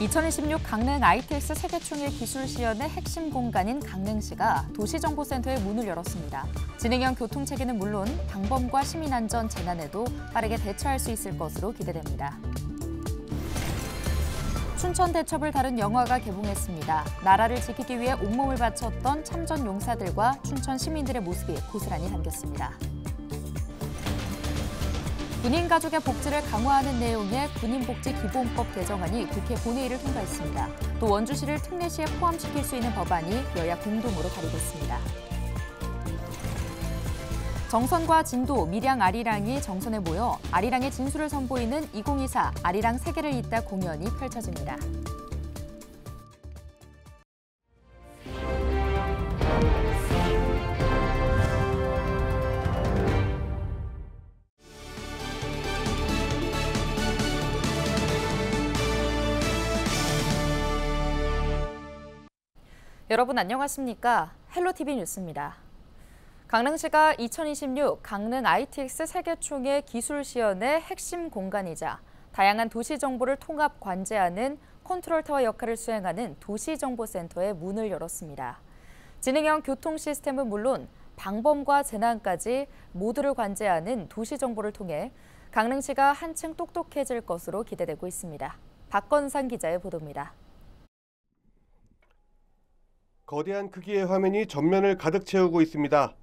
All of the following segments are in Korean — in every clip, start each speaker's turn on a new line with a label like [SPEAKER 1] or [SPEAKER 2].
[SPEAKER 1] 2026 강릉 ITX 세계총일 기술시연의 핵심 공간인 강릉시가 도시정보센터의 문을 열었습니다. 진행형 교통체계는 물론 방범과 시민안전 재난에도 빠르게 대처할 수 있을 것으로 기대됩니다. 춘천 대첩을 다룬 영화가 개봉했습니다. 나라를 지키기 위해 온몸을 바쳤던 참전 용사들과 춘천 시민들의 모습이 고스란히 담겼습니다. 군인 가족의 복지를 강화하는 내용의 군인복지기본법 개정안이 국회 본회의를 통과했습니다. 또 원주시를 특례시에 포함시킬 수 있는 법안이 여야 공동으로 발의됐습니다. 정선과 진도, 밀양, 아리랑이 정선에 모여 아리랑의 진수를 선보이는 2024 아리랑 세계를 잇다 공연이 펼쳐집니다. 여러분 안녕하십니까? 헬로티비 뉴스입니다. 강릉시가 2026 강릉 ITX 세계총회 기술시연의 핵심 공간이자 다양한 도시 정보를 통합 관제하는 컨트롤타워 역할을 수행하는 도시정보센터의 문을 열었습니다. 지능형 교통 시스템은 물론 방범과 재난까지 모두를 관제하는 도시 정보를 통해 강릉시가 한층 똑똑해질 것으로 기대되고 있습니다. 박건상 기자의 보도입니다.
[SPEAKER 2] 거대한 크기의 화면이 전면을 가득 채우고 있습니다.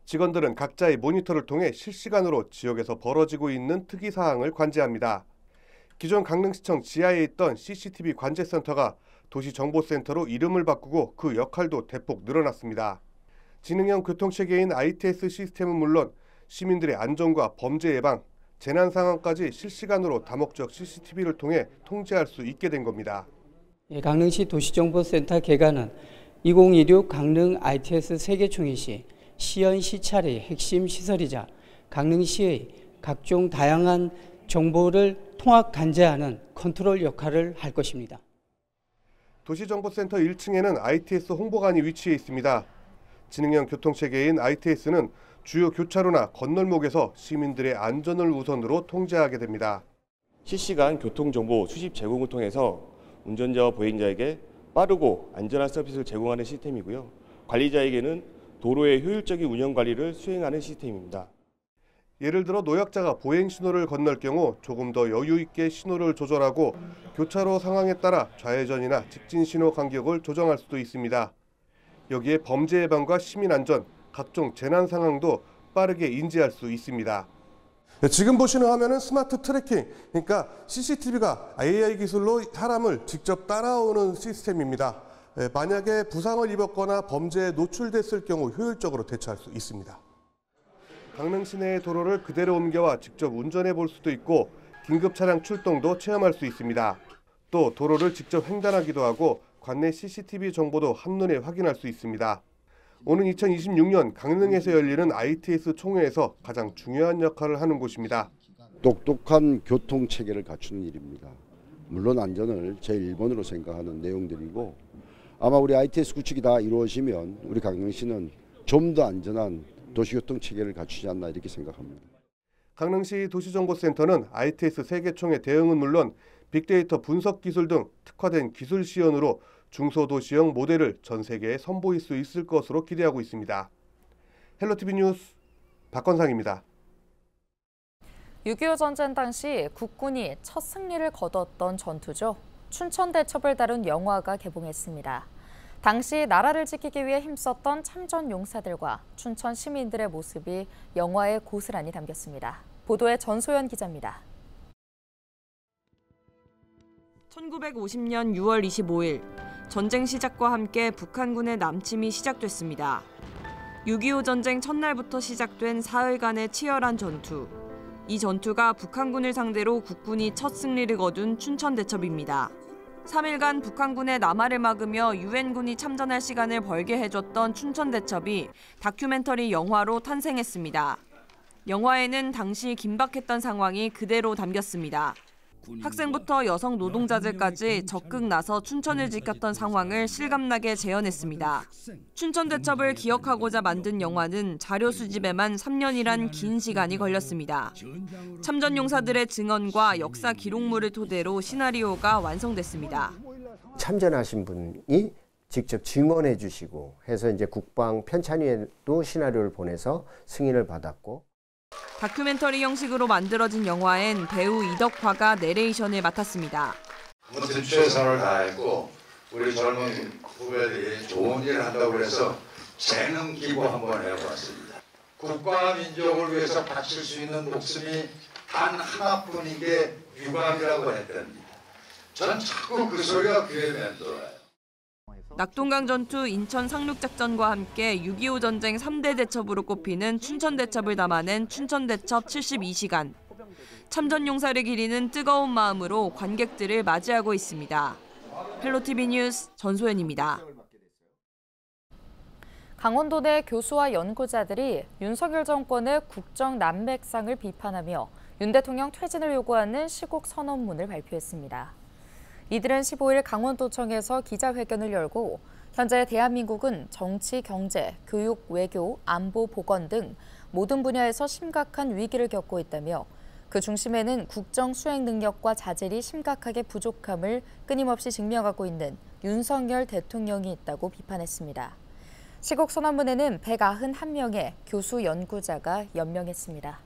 [SPEAKER 2] 직원들은 각자의 모니터를 통해 실시간으로 지역에서 벌어지고 있는 특이 사항을 관제합니다. 기존 강릉시청 지하에 있던 CCTV 관제센터가 도시정보센터로 이름을 바꾸고 그 역할도 대폭 늘어났습니다. 지능형 교통체계인 ITS 시스템은 물론 시민들의 안전과 범죄 예방, 재난 상황까지 실시간으로 다목적 CCTV를 통해 통제할 수 있게 된 겁니다.
[SPEAKER 3] 강릉시 도시정보센터 개관은 2026 강릉 ITS 세계총회 시 시연 시찰의 핵심 시설이자 강릉시의 각종 다양한 정보를 통합 관제하는 컨트롤 역할을 할 것입니다.
[SPEAKER 2] 도시정보센터 1층에는 ITS 홍보관이 위치해 있습니다. 지능형 교통체계인 ITS는 주요 교차로나 건널목에서 시민들의 안전을 우선으로 통제하게 됩니다.
[SPEAKER 4] 실시간 교통정보 수집 제공을 통해서 운전자와 보행자에게 빠르고 안전한 서비스를 제공하는 시스템이고요. 관리자에게는 도로의 효율적인 운영 관리를 수행하는 시스템입니다.
[SPEAKER 2] 예를 들어 노약자가 보행 신호를 건널 경우 조금 더 여유 있게 신호를 조절하고 교차로 상황에 따라 좌회전이나 직진 신호 간격을 조정할 수도 있습니다. 여기에 범죄 예방과 시민 안전, 각종 재난 상황도 빠르게 인지할 수 있습니다. 지금 보시는 화면은 스마트 트래킹, 그러니까 CCTV가 AI 기술로 사람을 직접 따라오는 시스템입니다. 만약에 부상을 입었거나 범죄에 노출됐을 경우 효율적으로 대처할 수 있습니다. 강릉 시내의 도로를 그대로 옮겨와 직접 운전해 볼 수도 있고 긴급 차량 출동도 체험할 수 있습니다. 또 도로를 직접 횡단하기도 하고 관내 CCTV 정보도 한눈에 확인할 수 있습니다. 오는 2026년 강릉에서 열리는 ITS 총회에서 가장 중요한 역할을 하는 곳입니다.
[SPEAKER 5] 똑똑한 교통체계를 갖추는 일입니다. 물론 안전을 제1번으로 생각하는 내용들이고 아마 우리 ITS 구축이 다 이루어지면 우리 강릉시는 좀 더 안전한 도시교통체계를 갖추지 않나 이렇게 생각합니다.
[SPEAKER 2] 강릉시 도시정보센터는 ITS 세계총회 대응은 물론 빅데이터 분석 기술 등 특화된 기술 시연으로 중소도시형 모델을 전 세계에 선보일 수 있을 것으로 기대하고 있습니다. 헬로티비 뉴스 박건상입니다.
[SPEAKER 1] 6.25 전쟁 당시 국군이 첫 승리를 거뒀던 전투죠. 춘천 대첩을 다룬 영화가 개봉했습니다. 당시 나라를 지키기 위해 힘썼던 참전 용사들과 춘천 시민들의 모습이 영화에 고스란히 담겼습니다. 보도에 전소연 기자입니다.
[SPEAKER 6] 1950년 6월 25일 전쟁 시작과 함께 북한군의 남침이 시작됐습니다. 6.25 전쟁 첫날부터 시작된 사흘간의 치열한 전투. 이 전투가 북한군을 상대로 국군이 첫 승리를 거둔 춘천 대첩입니다. 3일간 북한군의 남하를 막으며 유엔군이 참전할 시간을 벌게 해줬던 춘천 대첩이 다큐멘터리 영화로 탄생했습니다. 영화에는 당시 긴박했던 상황이 그대로 담겼습니다. 학생부터 여성 노동자들까지 적극 나서 춘천을 지켰던 상황을 실감나게 재현했습니다. 춘천 대첩을 기억하고자 만든 영화는 자료 수집에만 3년이란 긴 시간이 걸렸습니다. 참전 용사들의 증언과 역사 기록물을 토대로 시나리오가 완성됐습니다.
[SPEAKER 7] 참전하신 분이 직접 증언해 주시고 해서 이제 국방 편찬위에도 시나리오를 보내서 승인을 받았고,
[SPEAKER 6] 다큐멘터리 형식으로 만들어진 영화엔 배우 이덕화가 내레이션을 맡았습니다.
[SPEAKER 8] 아무튼 최선을 다했고 우리 젊은 후배들이 좋은 일을 한다고 해서 재능 기부 한번 해봤습니다. 국가와 민족을 위해서 바칠 수 있는 목숨이 단 하나뿐인 게 유감이라고 했답니다. 전 자꾸 그 소리가 귀에 맴돌아요.
[SPEAKER 6] 낙동강 전투, 인천 상륙작전과 함께 6.25 전쟁 3대 대첩으로 꼽히는 춘천대첩을 담아낸 춘천대첩 72시간. 참전 용사를 기리는 뜨거운 마음으로 관객들을 맞이하고 있습니다. 헬로티비 뉴스 전소연입니다.
[SPEAKER 1] 강원도 내 교수와 연구자들이 윤석열 정권의 국정 난맥상을 비판하며 윤 대통령 퇴진을 요구하는 시국 선언문을 발표했습니다. 이들은 15일 강원도청에서 기자회견을 열고 현재 대한민국은 정치, 경제, 교육, 외교, 안보, 보건 등 모든 분야에서 심각한 위기를 겪고 있다며 그 중심에는 국정 수행 능력과 자질이 심각하게 부족함을 끊임없이 증명하고 있는 윤석열 대통령이 있다고 비판했습니다. 시국 선언문에는 191명의 교수 연구자가 연명했습니다.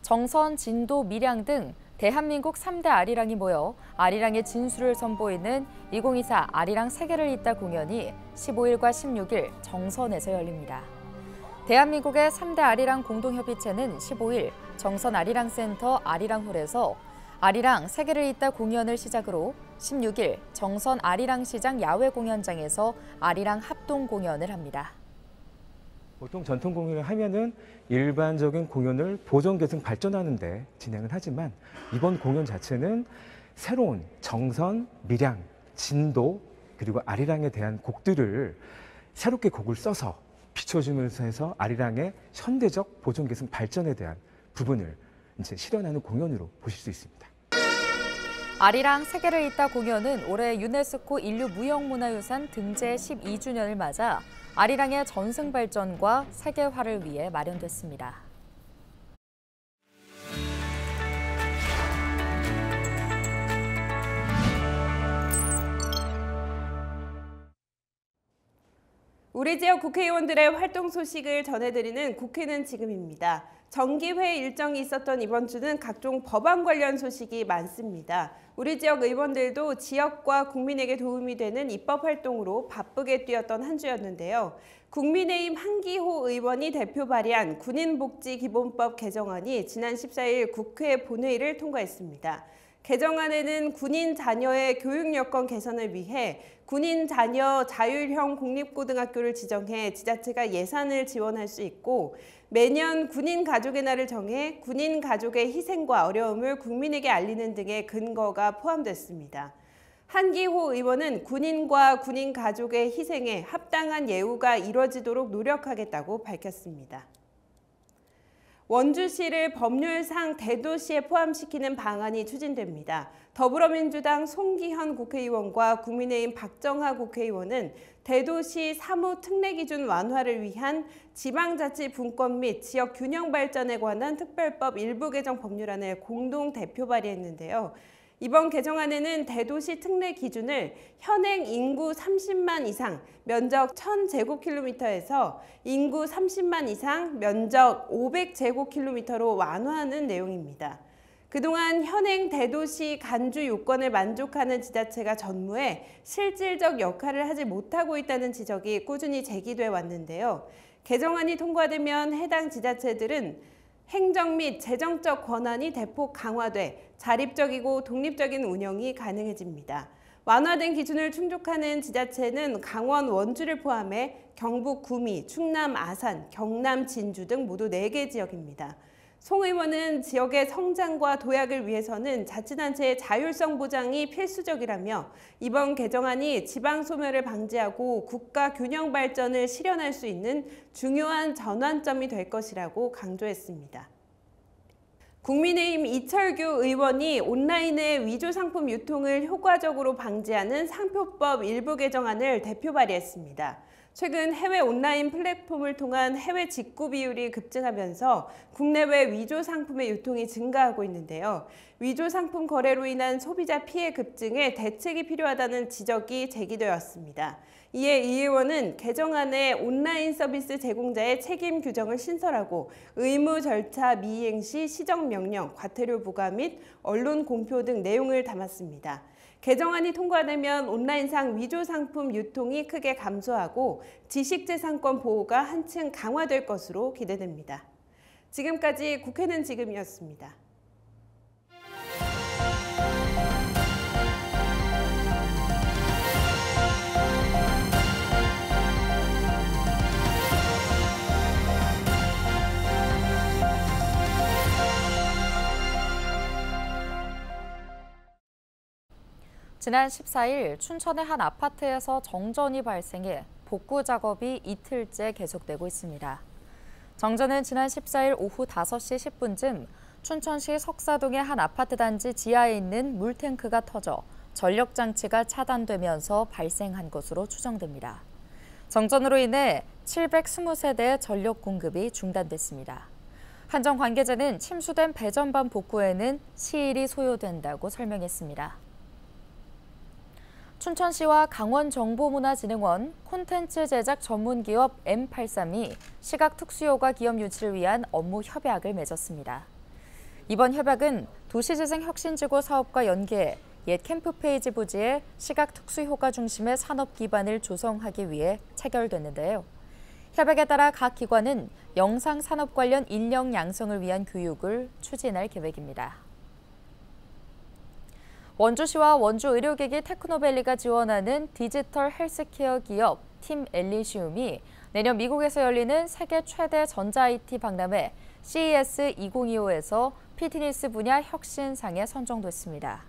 [SPEAKER 1] 정선, 진도, 밀양 등 대한민국 3대 아리랑이 모여 아리랑의 진수를 선보이는 2024 아리랑 세계를 잇다 공연이 15일과 16일 정선에서 열립니다. 대한민국의 3대 아리랑 공동협의체는 15일 정선 아리랑센터 아리랑홀에서 아리랑 세계를 잇다 공연을 시작으로 16일 정선 아리랑시장 야외 공연장에서 아리랑 합동 공연을 합니다.
[SPEAKER 9] 보통 전통 공연을 하면은 일반적인 공연을 보존, 계승, 발전하는 데 진행을 하지만 이번 공연 자체는 새로운 정선, 밀양, 진도 그리고 아리랑에 대한 곡들을 새롭게 곡을 써서 비춰주면서 해서 아리랑의 현대적 보존, 계승, 발전에 대한 부분을 이제 실현하는 공연으로 보실 수 있습니다.
[SPEAKER 1] 아리랑 세계를 잇다 공연은 올해 유네스코 인류무형문화유산 등재 12주년을 맞아 아리랑의 전승 발전과 세계화를 위해 마련됐습니다.
[SPEAKER 10] 우리 지역 국회의원들의 활동 소식을 전해드리는 국회는 지금입니다. 정기회 일정이 있었던 이번 주는 각종 법안 관련 소식이 많습니다. 우리 지역 의원들도 지역과 국민에게 도움이 되는 입법 활동으로 바쁘게 뛰었던 한 주였는데요. 국민의힘 한기호 의원이 대표 발의한 군인복지기본법 개정안이 지난 14일 국회 본회의를 통과했습니다. 개정안에는 군인 자녀의 교육 여건 개선을 위해 군인 자녀 자율형 공립고등학교를 지정해 지자체가 예산을 지원할 수 있고, 매년 군인 가족의 날을 정해 군인 가족의 희생과 어려움을 국민에게 알리는 등의 근거가 포함됐습니다. 한기호 의원은 군인과 군인 가족의 희생에 합당한 예우가 이뤄지도록 노력하겠다고 밝혔습니다. 원주시를 법률상 대도시에 포함시키는 방안이 추진됩니다. 더불어민주당 송기현 국회의원과 국민의힘 박정하 국회의원은 대도시 사무 특례 기준 완화를 위한 지방자치 분권 및 지역 균형 발전에 관한 특별법 일부 개정 법률안을 공동 대표 발의했는데요. 이번 개정안에는 대도시 특례 기준을 현행 인구 30만 이상, 면적 1000제곱킬로미터에서 인구 30만 이상, 면적 500제곱킬로미터로 완화하는 내용입니다. 그동안 현행 대도시 간주 요건을 만족하는 지자체가 전무해 실질적 역할을 하지 못하고 있다는 지적이 꾸준히 제기돼 왔는데요. 개정안이 통과되면 해당 지자체들은 행정 및 재정적 권한이 대폭 강화돼 자립적이고 독립적인 운영이 가능해집니다. 완화된 기준을 충족하는 지자체는 강원 원주를 포함해 경북 구미, 충남 아산, 경남 진주 등 모두 4개 지역입니다. 송 의원은 지역의 성장과 도약을 위해서는 자치단체의 자율성 보장이 필수적이라며 이번 개정안이 지방소멸을 방지하고 국가 균형 발전을 실현할 수 있는 중요한 전환점이 될 것이라고 강조했습니다. 국민의힘 이철규 의원이 온라인의 위조 상품 유통을 효과적으로 방지하는 상표법 일부 개정안을 대표 발의했습니다. 최근 해외 온라인 플랫폼을 통한 해외 직구 비율이 급증하면서 국내외 위조 상품의 유통이 증가하고 있는데요. 위조 상품 거래로 인한 소비자 피해 급증에 대책이 필요하다는 지적이 제기되었습니다. 이에 이 의원은 개정안에 온라인 서비스 제공자의 책임 규정을 신설하고 의무 절차 미이행 시 시정명령, 과태료 부과 및 언론 공표 등 내용을 담았습니다. 개정안이 통과되면 온라인상 위조 상품 유통이 크게 감소하고 지식재산권 보호가 한층 강화될 것으로 기대됩니다. 지금까지 국회는 지금이었습니다.
[SPEAKER 1] 지난 14일 춘천의 한 아파트에서 정전이 발생해 복구 작업이 이틀째 계속되고 있습니다. 정전은 지난 14일 오후 5시 10분쯤 춘천시 석사동의 한 아파트 단지 지하에 있는 물탱크가 터져 전력장치가 차단되면서 발생한 것으로 추정됩니다. 정전으로 인해 720세대의 전력 공급이 중단됐습니다. 한정 관계자는 침수된 배전반 복구에는 시일이 소요된다고 설명했습니다. 춘천시와 강원정보문화진흥원 콘텐츠 제작 전문기업 M83이 시각특수효과 기업 유치를 위한 업무 협약을 맺었습니다. 이번 협약은 도시재생혁신지구 사업과 연계해 옛 캠프페이지 부지에 시각특수효과 중심의 산업 기반을 조성하기 위해 체결됐는데요. 협약에 따라 각 기관은 영상산업 관련 인력 양성을 위한 교육을 추진할 계획입니다. 원주시와 원주 의료기기 테크노밸리가 지원하는 디지털 헬스케어 기업 팀 엘리시움이 내년 미국에서 열리는 세계 최대 전자 IT 박람회 CES 2025에서 피트니스 분야 혁신상에 선정됐습니다.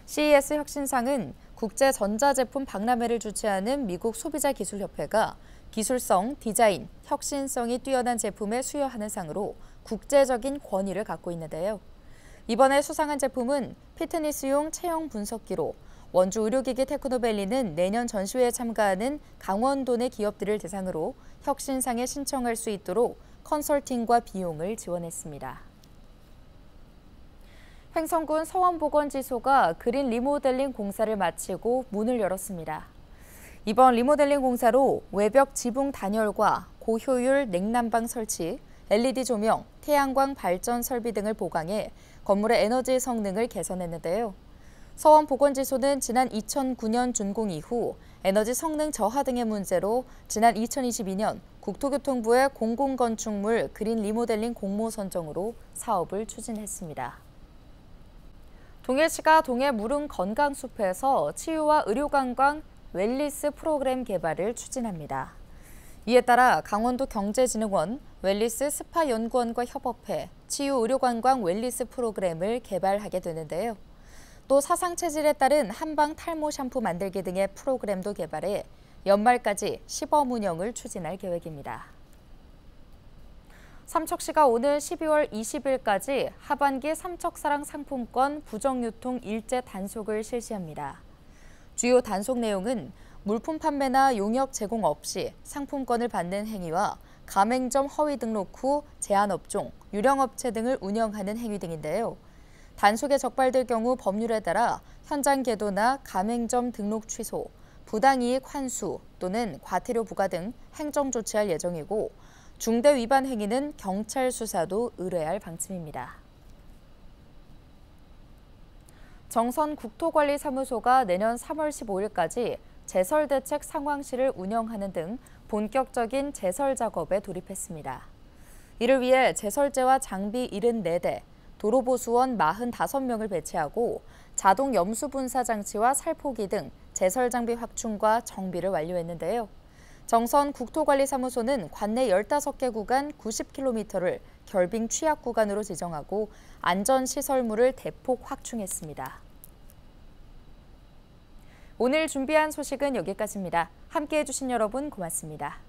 [SPEAKER 1] CES 혁신상은 국제 전자제품 박람회를 주최하는 미국 소비자기술협회가 기술성, 디자인, 혁신성이 뛰어난 제품에 수여하는 상으로 국제적인 권위를 갖고 있는데요. 이번에 수상한 제품은 피트니스용 체형 분석기로 원주 의료기기 테크노밸리는 내년 전시회에 참가하는 강원도 내 기업들을 대상으로 혁신상에 신청할 수 있도록 컨설팅과 비용을 지원했습니다. 횡성군 서원보건지소가 그린 리모델링 공사를 마치고 문을 열었습니다. 이번 리모델링 공사로 외벽 지붕 단열과 고효율 냉난방 설치, LED 조명, 태양광 발전 설비 등을 보강해 건물의 에너지 성능을 개선했는데요. 서원보건지소는 지난 2009년 준공 이후 에너지 성능 저하 등의 문제로 지난 2022년 국토교통부의 공공건축물 그린 리모델링 공모 선정으로 사업을 추진했습니다. 동해시가 동해 무릉 건강숲에서 치유와 의료관광 웰리스 프로그램 개발을 추진합니다. 이에 따라 강원도 경제진흥원 웰리스 스파연구원과 협업해 치유의료관광 웰리스 프로그램을 개발하게 되는데요. 또 사상체질에 따른 한방 탈모 샴푸 만들기 등의 프로그램도 개발해 연말까지 시범 운영을 추진할 계획입니다. 삼척시가 오늘 12월 20일까지 하반기 삼척사랑 상품권 부정유통 일제 단속을 실시합니다. 주요 단속 내용은 물품 판매나 용역 제공 없이 상품권을 받는 행위와 가맹점 허위 등록 후 제한업종, 유령업체 등을 운영하는 행위 등인데요. 단속에 적발될 경우 법률에 따라 현장 계도나 가맹점 등록 취소, 부당이익 환수 또는 과태료 부과 등 행정 조치할 예정이고 중대 위반 행위는 경찰 수사도 의뢰할 방침입니다. 정선국토관리사무소가 내년 3월 15일까지 제설대책 상황실을 운영하는 등 본격적인 제설 작업에 돌입했습니다. 이를 위해 제설제와 장비 74대, 도로보수원 45명을 배치하고 자동 염수 분사 장치와 살포기 등 제설 장비 확충과 정비를 완료했는데요. 정선국토관리사무소는 관내 15개 구간 90km를 결빙 취약 구간으로 지정하고 안전시설물을 대폭 확충했습니다. 오늘 준비한 소식은 여기까지입니다. 함께해 주신 여러분 고맙습니다.